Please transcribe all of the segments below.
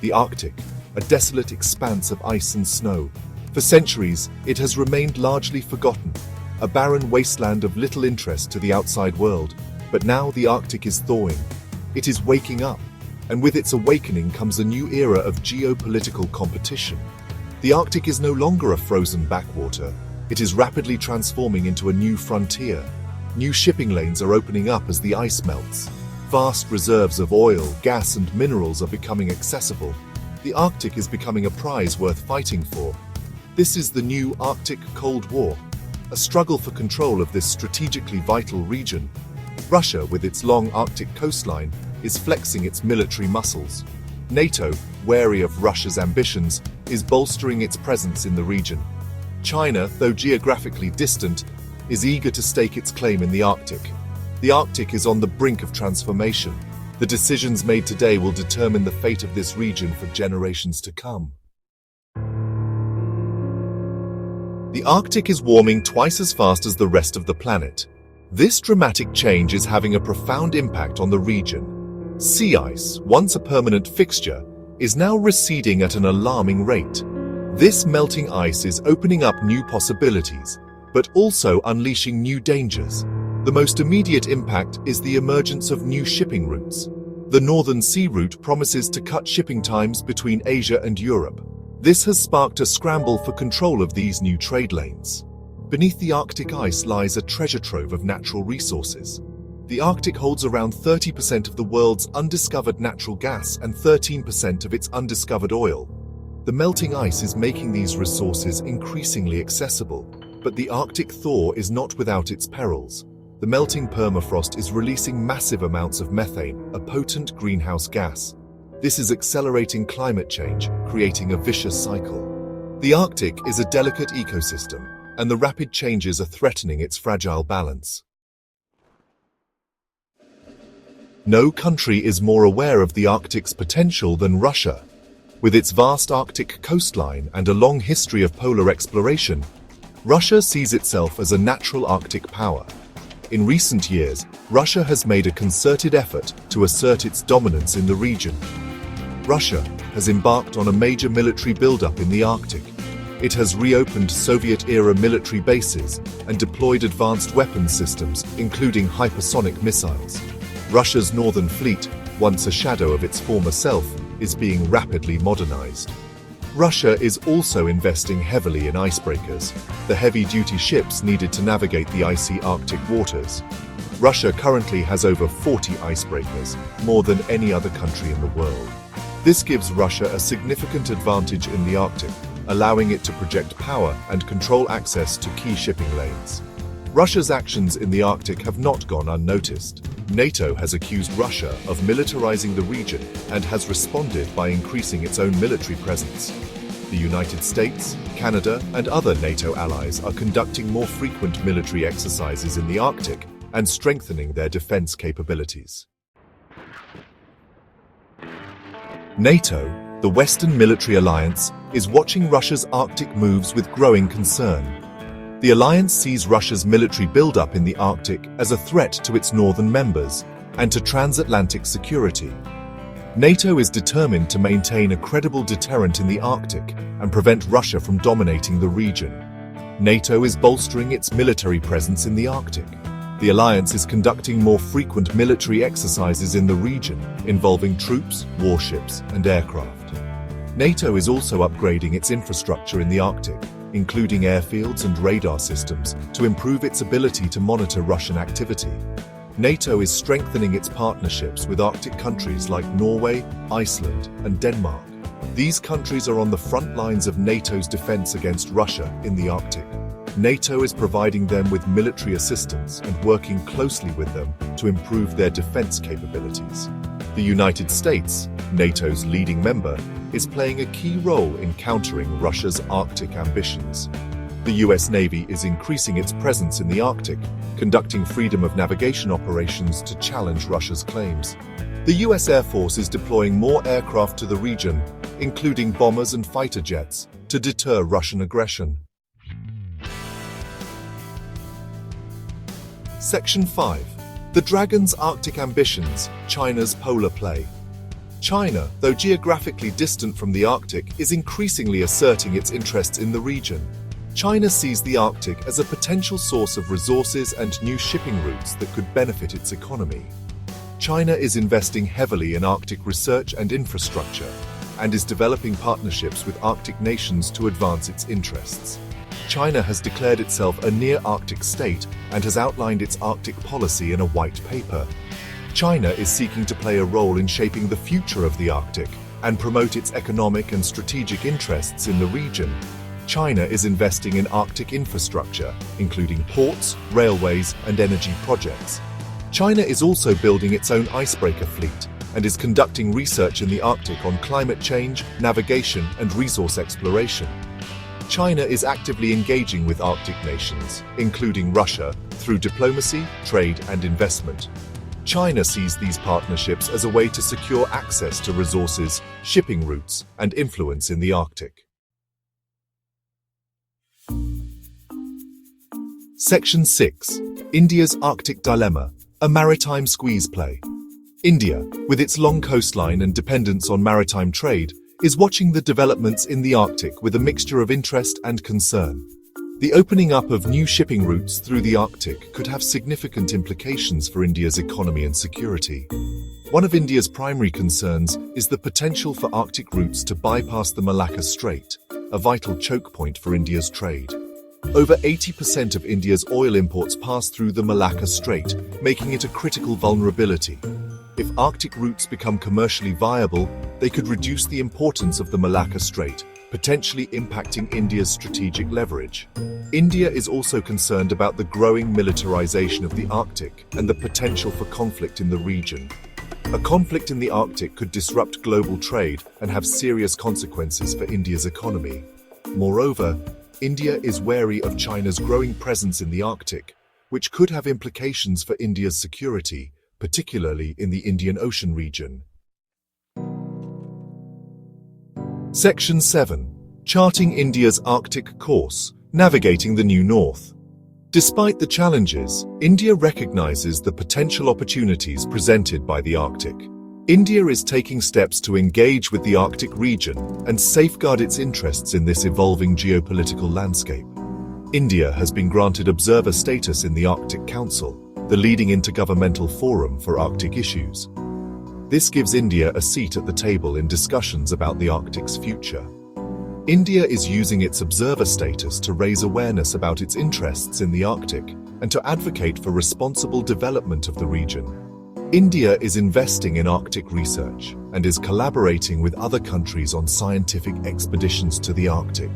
The Arctic, a desolate expanse of ice and snow. For centuries, it has remained largely forgotten, a barren wasteland of little interest to the outside world. But now the Arctic is thawing. It is waking up, and with its awakening comes a new era of geopolitical competition. The Arctic is no longer a frozen backwater. It is rapidly transforming into a new frontier. New shipping lanes are opening up as the ice melts. Vast reserves of oil, gas, and minerals are becoming accessible. The Arctic is becoming a prize worth fighting for. This is the new Arctic Cold War, a struggle for control of this strategically vital region. Russia, with its long Arctic coastline, is flexing its military muscles. NATO, wary of Russia's ambitions, is bolstering its presence in the region. China, though geographically distant, is eager to stake its claim in the Arctic. The Arctic is on the brink of transformation. The decisions made today will determine the fate of this region for generations to come. The Arctic is warming twice as fast as the rest of the planet. This dramatic change is having a profound impact on the region. Sea ice, once a permanent fixture, is now receding at an alarming rate. This melting ice is opening up new possibilities, but also unleashing new dangers. The most immediate impact is the emergence of new shipping routes. The Northern Sea Route promises to cut shipping times between Asia and Europe. This has sparked a scramble for control of these new trade lanes. Beneath the Arctic ice lies a treasure trove of natural resources. The Arctic holds around 30% of the world's undiscovered natural gas and 13% of its undiscovered oil. The melting ice is making these resources increasingly accessible, but the Arctic thaw is not without its perils. The melting permafrost is releasing massive amounts of methane, a potent greenhouse gas. This is accelerating climate change, creating a vicious cycle. The Arctic is a delicate ecosystem, and the rapid changes are threatening its fragile balance. No country is more aware of the Arctic's potential than Russia. With its vast Arctic coastline and a long history of polar exploration, Russia sees itself as a natural Arctic power. In recent years, Russia has made a concerted effort to assert its dominance in the region. Russia has embarked on a major military buildup in the Arctic. It has reopened Soviet-era military bases and deployed advanced weapons systems, including hypersonic missiles. Russia's Northern Fleet, once a shadow of its former self, is being rapidly modernized. Russia is also investing heavily in icebreakers, the heavy-duty ships needed to navigate the icy Arctic waters. Russia currently has over 40 icebreakers, more than any other country in the world. This gives Russia a significant advantage in the Arctic, allowing it to project power and control access to key shipping lanes. Russia's actions in the Arctic have not gone unnoticed. NATO has accused Russia of militarizing the region and has responded by increasing its own military presence. The United States, Canada, and other NATO allies are conducting more frequent military exercises in the Arctic and strengthening their defense capabilities. NATO, the Western military alliance, is watching Russia's Arctic moves with growing concern. The alliance sees Russia's military buildup in the Arctic as a threat to its northern members and to transatlantic security. NATO is determined to maintain a credible deterrent in the Arctic and prevent Russia from dominating the region. NATO is bolstering its military presence in the Arctic. The alliance is conducting more frequent military exercises in the region, involving troops, warships, and aircraft. NATO is also upgrading its infrastructure in the Arctic, including airfields and radar systems, to improve its ability to monitor Russian activity. NATO is strengthening its partnerships with Arctic countries like Norway, Iceland, and Denmark. These countries are on the front lines of NATO's defense against Russia in the Arctic. NATO is providing them with military assistance and working closely with them to improve their defense capabilities. The United States, NATO's leading member, is playing a key role in countering Russia's Arctic ambitions. The US Navy is increasing its presence in the Arctic, conducting freedom of navigation operations to challenge Russia's claims. The US Air Force is deploying more aircraft to the region, including bombers and fighter jets, to deter Russian aggression. Section 5. The Dragon's Arctic Ambitions, China's Polar Play. China, though geographically distant from the Arctic, is increasingly asserting its interests in the region. China sees the Arctic as a potential source of resources and new shipping routes that could benefit its economy. China is investing heavily in Arctic research and infrastructure, and is developing partnerships with Arctic nations to advance its interests. China has declared itself a near-Arctic state and has outlined its Arctic policy in a white paper. China is seeking to play a role in shaping the future of the Arctic and promote its economic and strategic interests in the region. China is investing in Arctic infrastructure, including ports, railways, and energy projects. China is also building its own icebreaker fleet and is conducting research in the Arctic on climate change, navigation, and resource exploration. China is actively engaging with Arctic nations, including Russia, through diplomacy, trade, and investment. China sees these partnerships as a way to secure access to resources, shipping routes, and influence in the Arctic. Section 6. India's Arctic Dilemma, a maritime squeeze play. India, with its long coastline and dependence on maritime trade, is watching the developments in the Arctic with a mixture of interest and concern. The opening up of new shipping routes through the Arctic could have significant implications for India's economy and security. One of India's primary concerns is the potential for Arctic routes to bypass the Malacca Strait, a vital choke point for India's trade. Over 80% of India's oil imports pass through the Malacca Strait, making it a critical vulnerability. If Arctic routes become commercially viable, they could reduce the importance of the Malacca Strait, potentially impacting India's strategic leverage. India is also concerned about the growing militarization of the Arctic and the potential for conflict in the region. A conflict in the Arctic could disrupt global trade and have serious consequences for India's economy. Moreover, India is wary of China's growing presence in the Arctic, which could have implications for India's security, particularly in the Indian Ocean region. Section 7. Charting India's Arctic Course, Navigating the New North. Despite the challenges, India recognizes the potential opportunities presented by the Arctic. India is taking steps to engage with the Arctic region and safeguard its interests in this evolving geopolitical landscape. India has been granted observer status in the Arctic Council, the leading intergovernmental forum for Arctic issues. This gives India a seat at the table in discussions about the Arctic's future. India is using its observer status to raise awareness about its interests in the Arctic and to advocate for responsible development of the region. India is investing in Arctic research and is collaborating with other countries on scientific expeditions to the Arctic.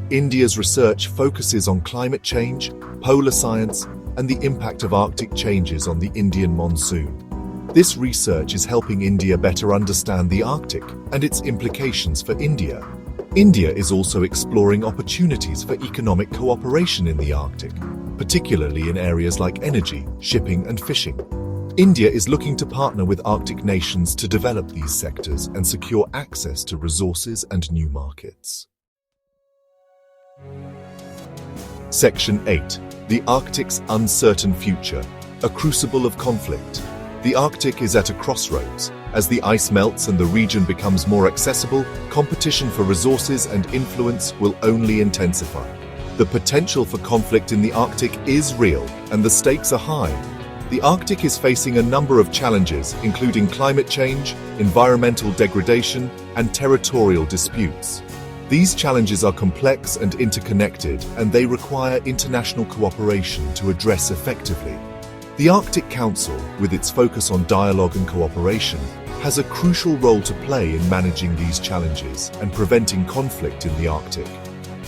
India's research focuses on climate change, polar science, and the impact of Arctic changes on the Indian monsoon. This research is helping India better understand the Arctic and its implications for India. India is also exploring opportunities for economic cooperation in the Arctic, particularly in areas like energy, shipping, and fishing. India is looking to partner with Arctic nations to develop these sectors and secure access to resources and new markets. Section 8. The Arctic's Uncertain Future, a Crucible of Conflict. The Arctic is at a crossroads. As the ice melts and the region becomes more accessible, competition for resources and influence will only intensify. The potential for conflict in the Arctic is real, and the stakes are high. The Arctic is facing a number of challenges, including climate change, environmental degradation, and territorial disputes. These challenges are complex and interconnected, and they require international cooperation to address effectively. The Arctic Council, with its focus on dialogue and cooperation, has a crucial role to play in managing these challenges and preventing conflict in the Arctic.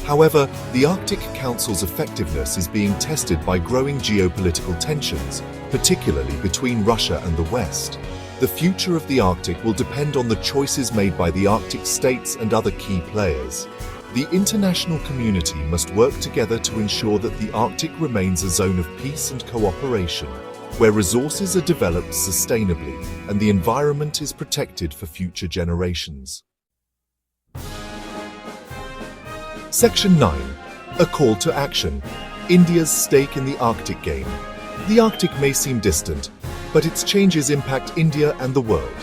However, the Arctic Council's effectiveness is being tested by growing geopolitical tensions, particularly between Russia and the West. The future of the Arctic will depend on the choices made by the Arctic states and other key players. The international community must work together to ensure that the Arctic remains a zone of peace and cooperation, where resources are developed sustainably and the environment is protected for future generations. Section 9. A Call to Action. India's stake in the Arctic game. The Arctic may seem distant, but its changes impact India and the world.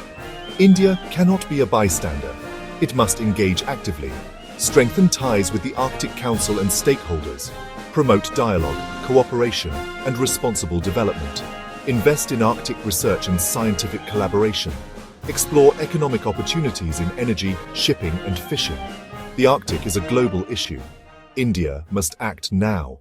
India cannot be a bystander. It must engage actively, strengthen ties with the Arctic Council and stakeholders, promote dialogue, cooperation, and responsible development, invest in Arctic research and scientific collaboration, explore economic opportunities in energy, shipping, and fishing. The Arctic is a global issue. India must act now.